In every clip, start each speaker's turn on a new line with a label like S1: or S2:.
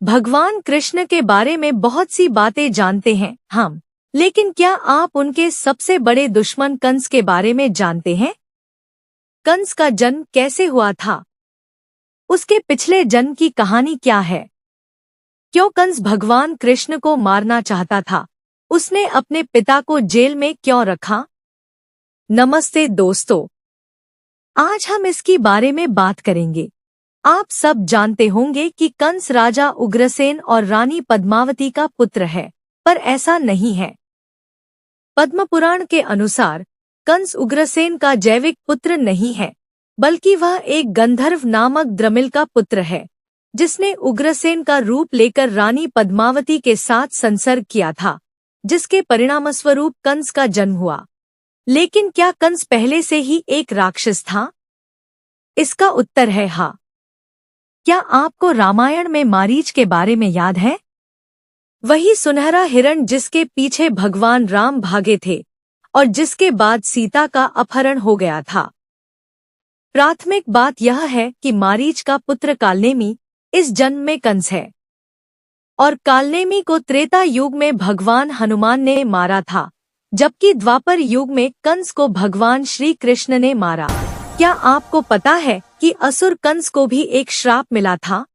S1: भगवान कृष्ण के बारे में बहुत सी बातें जानते हैं हम, लेकिन क्या आप उनके सबसे बड़े दुश्मन कंस के बारे में जानते हैं? कंस का जन्म कैसे हुआ था? उसके पिछले जन्म की कहानी क्या है? क्यों कंस भगवान कृष्ण को मारना चाहता था? उसने अपने पिता को जेल में क्यों रखा? नमस्ते दोस्तों, आज हम इसकी बारे में बात करेंगे। आप सब जानते होंगे कि कंस राजा उग्रसेन और रानी पद्मावती का पुत्र है, पर ऐसा नहीं है। पद्म पुराण के अनुसार कंस उग्रसेन का जैविक पुत्र नहीं है, बल्कि वह एक गंधर्व नामक द्रमिल का पुत्र है, जिसने उग्रसेन का रूप लेकर रानी पद्मावती के साथ संसर्ग किया था, जिसके परिणामस्वरूप कंस का जन्म हुआ। लेकिन क्या कंस पहले से ही एक राक्षस था? इसका उत्तर है हाँ। क्या आपको रामायण में मारीच के बारे में याद है? वही सुनहरा हिरण जिसके पीछे भगवान राम भागे थे और जिसके बाद सीता का अपहरण हो गया था। प्राथमिक बात यह है कि मारीच का पुत्र कालनेमी इस जन्म में कंस है, और कालनेमी को त्रेता युग में भगवान हनुमान ने मारा था, जबकि द्वापर युग में कंस को भगवान श्री कृष्ण ने मारा। क्या आपको पता है कि असुर कंस को भी एक श्राप मिला था?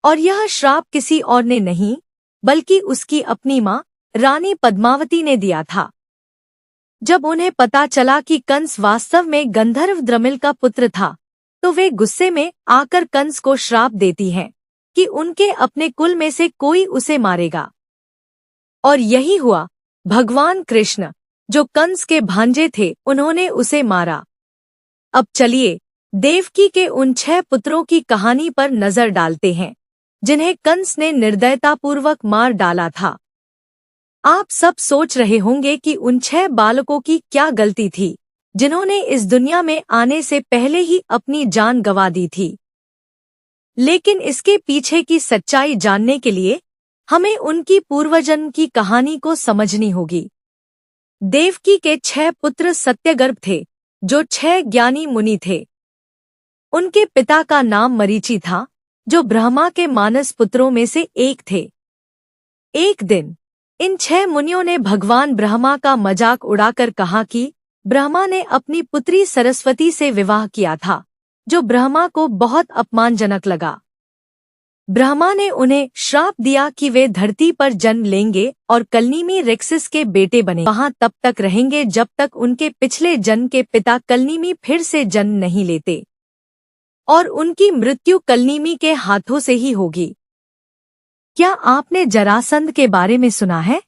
S1: और यह श्राप किसी और ने नहीं, बल्कि उसकी अपनी माँ रानी पद्मावती ने दिया था। जब उन्हें पता चला कि कंस वास्तव में गंधर्व द्रमिल का पुत्र था, तो वे गुस्से में आकर कंस को श्राप देती हैं कि उनके अपने कुल में से कोई उसे मारेगा। और यही हुआ। भगवान कृष्ण, जो कंस के भांजे थे, उन्होंने उसे मारा। अब चलिए देवकी के उन 6 पुत्रों की कहानी पर नजर डालते हैं, जिन्हें कंस ने निर्दयतापूर्वक मार डाला था। आप सब सोच रहे होंगे कि उन 6 बालकों की क्या गलती थी, जिन्होंने इस दुनिया में आने से पहले ही अपनी जान गंवा दी थी। लेकिन इसके पीछे की सच्चाई जानने के लिए हमें उनकी पूर्वजन्म की कहानी को समझनी होगी। देवकी के 6 पुत्र सत्यगर्भ थे, जो 6 ज्ञानी मुनि थे। उनके पिता का नाम मरीचि था, जो ब्रह्मा के मानस पुत्रों में से एक थे। एक दिन इन 6 मुनियों ने भगवान ब्रह्मा का मजाक उड़ाकर कहा कि ब्रह्मा ने अपनी पुत्री सरस्वती से विवाह किया था, जो ब्रह्मा को बहुत अपमानजनक लगा। ब्रह्मा ने उन्हें श्राप दिया कि वे धरती पर जन्म लेंगे और कलनीमी रेक्सिस के बेटे बने वहां तब तक रहेंगे जब तक उनके पिछले जन्म के पिता कलनीमी फिर से जन्म नहीं लेते, और उनकी मृत्यु कलनीमी के हाथों से ही होगी। क्या आपने जरासंध के बारे में सुना है?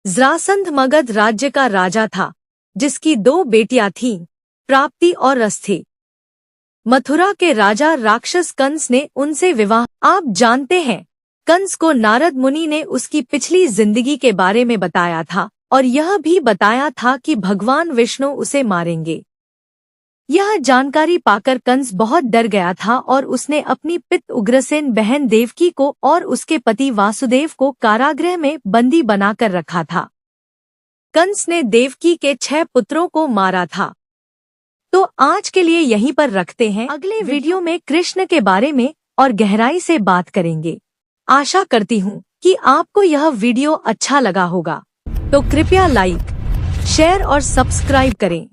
S1: जरासंध मगध राज्य का राजा था, जिसकी 2 बेटियां थीं, प्राप्ति और रस्थि। मथुरा के राजा राक्षस कंस ने उनसे विवाह। आप जानते हैं, कंस को नारद मुनि ने उसकी पिछली जिंदगी के बारे में बताया था, और यह भी बताया था कि भगवान विष्णु उसे मारेंगे। यह जानकारी पाकर कंस बहुत डर गया था और उसने अपनी पिता उग्रसेन बहन देवकी को और उसके पति वासुदेव को कारागृह में बंदी बनाकर रखा था। कंस ने देवकी के 6 पुत्रों को मारा था। तो आज के लिए यहीं पर रखते हैं। अगले वीडियो में कृष्ण के बारे में और गहराई से बात करेंगे। आशा करती हूँ कि आपको यह वीडियो अच्छा लगा होगा, तो कृपया लाइक, शेयर और सब्सक्राइब करें।